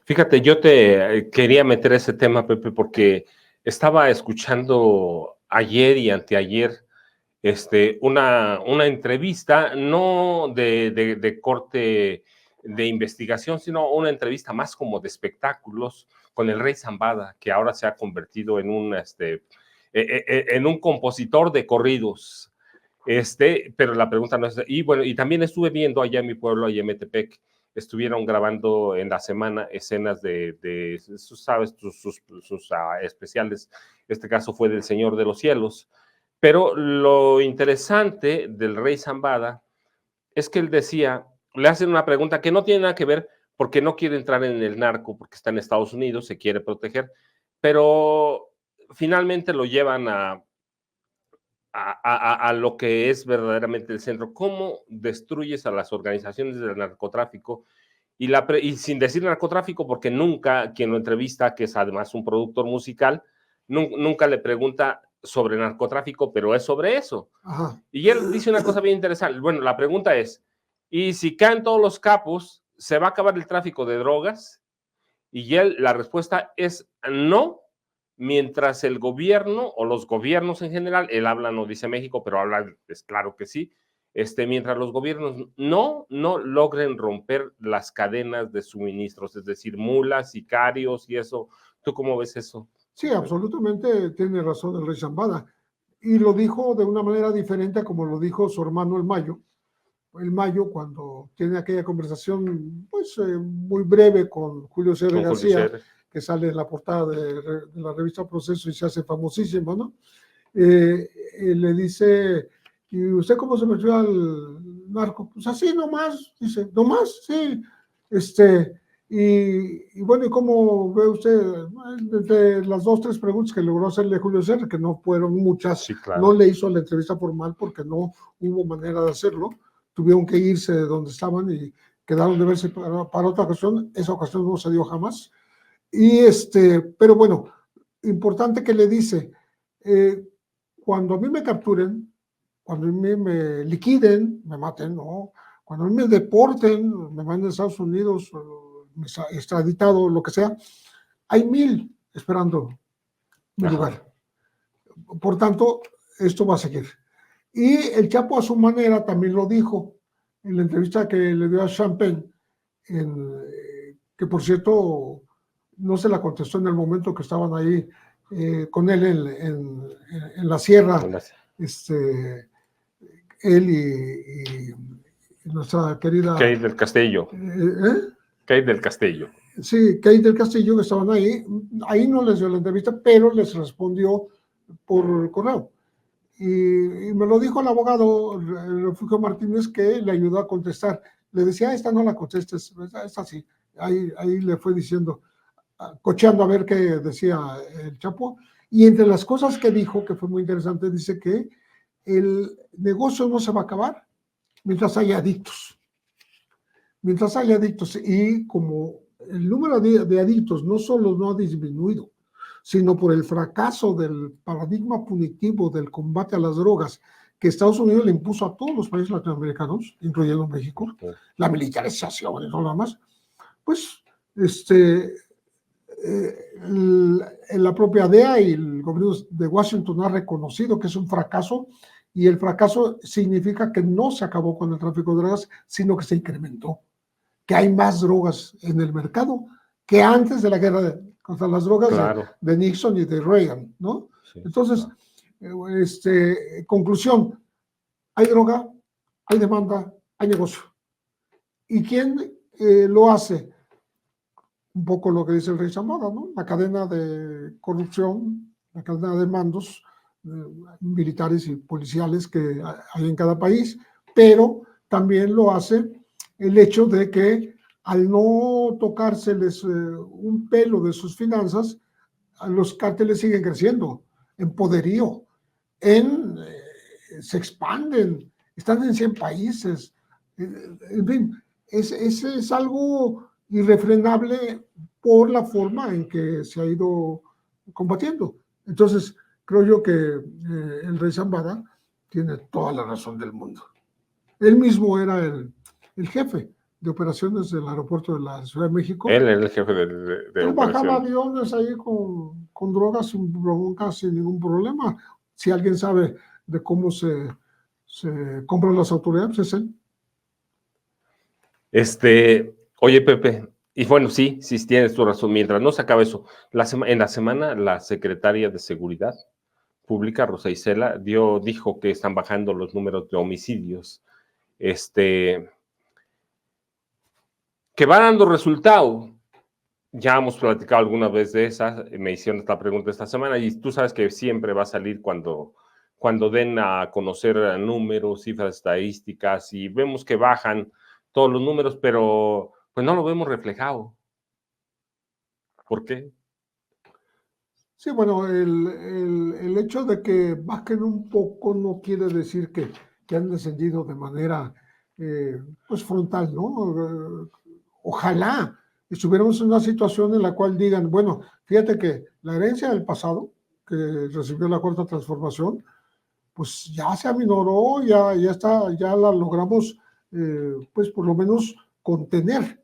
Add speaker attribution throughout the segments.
Speaker 1: Fíjate, yo te quería meter ese tema, Pepe, porque estaba escuchando ayer y anteayer una entrevista, no de corte de investigación, sino una entrevista más como de espectáculos con el Rey Zambada, que ahora se ha convertido en en un compositor de corridos. Pero la pregunta no es, y bueno, y también estuve viendo allá en mi pueblo, allá en Metepec, estuvieron grabando en la semana escenas sabes, sus especiales. Este caso fue del Señor de los Cielos. Pero lo interesante del Rey Zambada es que él decía, le hacen una pregunta que no tiene nada que ver porque no quiere entrar en el narco, porque está en Estados Unidos, se quiere proteger, pero finalmente lo llevan a lo que es verdaderamente el centro. ¿Cómo destruyes a las organizaciones del narcotráfico? Y sin decir narcotráfico, porque nunca quien lo entrevista, que es además un productor musical, nunca le pregunta sobre narcotráfico, pero es sobre eso.
Speaker 2: Ajá.
Speaker 1: Y él dice una cosa bien interesante. Bueno, la pregunta es, ¿y si caen todos los capos, se va a acabar el tráfico de drogas? Y la respuesta es no, mientras el gobierno o los gobiernos en general, él habla, no dice México, pero habla, es claro que sí, mientras los gobiernos no logren romper las cadenas de suministros, es decir, mulas, sicarios y eso. ¿Tú cómo ves eso?
Speaker 2: Sí, absolutamente tiene razón el Rey Zambada. Y lo dijo de una manera diferente a como lo dijo su hermano el Mayo. El Mayo, cuando tiene aquella conversación pues muy breve con Julio César García, que sale en la portada de la revista Proceso y se hace famosísima, ¿no? Le dice, ¿y usted cómo se metió al narco? Pues así nomás, dice, nomás, sí. Y bueno, ¿y cómo ve usted? De las 2, 3 preguntas que logró hacerle Julio César, que no fueron muchas,
Speaker 1: sí, claro.
Speaker 2: No le hizo la entrevista formal porque no hubo manera de hacerlo, tuvieron que irse de donde estaban y quedaron de verse para otra ocasión, esa ocasión no se dio jamás. Pero bueno, importante que le dice, cuando a mí me capturen, cuando a mí me liquiden, me maten, no, cuando a mí me deporten, me manden a Estados Unidos, extraditado, lo que sea, hay 1000 esperando mi lugar. Por tanto, esto va a seguir. Y el Chapo a su manera también lo dijo en la entrevista que le dio a Champagne, que por cierto no se la contestó en el momento que estaban ahí con él en la sierra, él y nuestra querida
Speaker 1: Kate del Castillo. Kate del Castillo.
Speaker 2: Sí, Kate del Castillo, que estaban ahí no les dio la entrevista, pero les respondió por correo. Y me lo dijo el abogado Refugio Martínez, que le ayudó a contestar. Le decía, esta no la contestes, esta sí. Ahí le fue diciendo, cocheando a ver qué decía el Chapo. Y entre las cosas que dijo, que fue muy interesante, dice que el negocio no se va a acabar mientras haya adictos. Mientras haya adictos. Y como el número de adictos no solo no ha disminuido, sino por el fracaso del paradigma punitivo del combate a las drogas que Estados Unidos le impuso a todos los países latinoamericanos, incluyendo México, la militarización y todo lo demás, pues la propia DEA y el gobierno de Washington ha reconocido que es un fracaso, y el fracaso significa que no se acabó con el tráfico de drogas, sino que se incrementó, que hay más drogas en el mercado que antes de la guerra contra las drogas, claro, de Nixon y de Reagan, ¿no? Sí, entonces, claro. Conclusión, hay droga, hay demanda, hay negocio. ¿Y quién lo hace? Un poco lo que dice el Rey Zambada, ¿no? La cadena de corrupción, la cadena de mandos militares y policiales que hay en cada país, pero también lo hace el hecho de que al no tocárseles un pelo de sus finanzas, los cárteles siguen creciendo en poderío, se expanden, están en 100 países, en fin, es algo irrefrenable por la forma en que se ha ido combatiendo. Entonces, creo yo que el Rey Zambada tiene toda la razón del mundo. Él mismo era el jefe de operaciones del aeropuerto de la Ciudad de México.
Speaker 1: Él era el jefe de
Speaker 2: Él bajaba
Speaker 1: operaciones.
Speaker 2: aviones ahí con drogas sin bronca, sin ningún problema. Si alguien sabe de cómo se compran las autoridades, es él.
Speaker 1: Oye, Pepe, y bueno, sí, tienes tu razón. Mientras no se acabe eso, en la semana la secretaria de Seguridad Pública, Rosa Isela, dijo que están bajando los números de homicidios, que va dando resultado. Ya hemos platicado alguna vez de esa, me hicieron esta pregunta esta semana, y tú sabes que siempre va a salir cuando den a conocer números, cifras estadísticas, y vemos que bajan todos los números, pero pues no lo vemos reflejado. ¿Por qué?
Speaker 2: Sí, bueno, el hecho de que bajen un poco no quiere decir que han descendido de manera pues frontal, ¿no? Ojalá estuviéramos en una situación en la cual digan, bueno, fíjate que la herencia del pasado, que recibió la Cuarta Transformación, pues ya se aminoró, ya está, ya la logramos, pues por lo menos contener.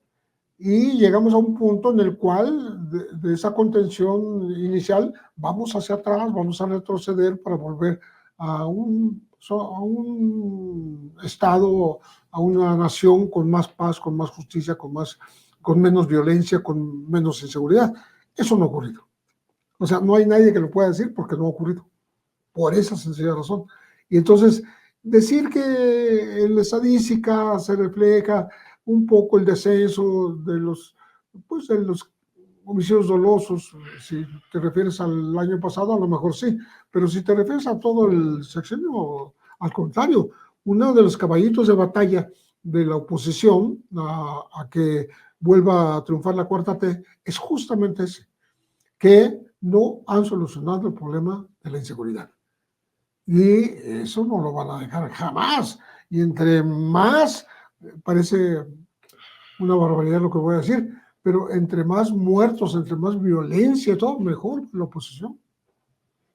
Speaker 2: Y llegamos a un punto en el cual de esa contención inicial vamos hacia atrás, vamos a retroceder para volver a un estado, a una nación con más paz, con más justicia, con menos violencia, con menos inseguridad. Eso no ha ocurrido. O sea, no hay nadie que lo pueda decir porque no ha ocurrido, por esa sencilla razón. Y entonces, decir que en la estadística se refleja un poco el descenso de los homicidios dolosos, si te refieres al año pasado, a lo mejor sí, pero si te refieres a todo el sexenio, al contrario, uno de los caballitos de batalla de la oposición a que vuelva a triunfar la cuarta T es justamente ese, que no han solucionado el problema de la inseguridad. Y eso no lo van a dejar jamás. Y entre más, parece una barbaridad lo que voy a decir, pero entre más muertos, entre más violencia, todo mejor la oposición.